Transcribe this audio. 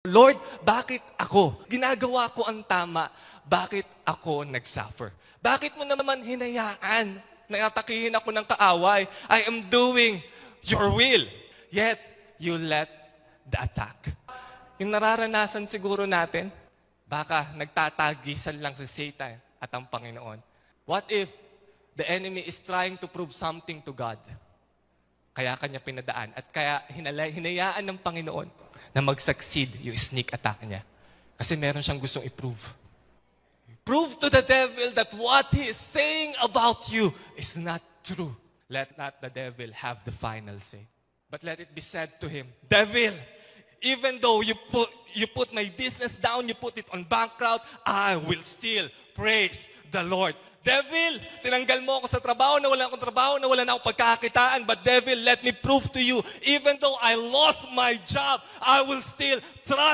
Lord, bakit ako? Ginagawa ko ang tama. Bakit ako nagsuffer? Bakit mo naman hinayaan na atakihin ako ng kaaway? I am doing your will. Yet, you let the attack. Yung nararanasan siguro natin, baka nagtatagisan lang si Satan at ang Panginoon. What if the enemy is trying to prove something to God? Kaya kanya pinadaan at kaya hinayaan ng Panginoon na mag-succeed yung sneak attack niya. Kasi meron siyang gustong i-prove. Prove to the devil that what he is saying about you is not true. Let not the devil have the final say. But let it be said to him, Devil, even though you put my business down, you put it on bankrupt, I will still praise the Lord. Devil, tinanggal mo ako sa trabaho, nawala akong trabaho, nawala na akong pagkakakitaan, but devil, let me prove to you, even though I lost my job, I will still trust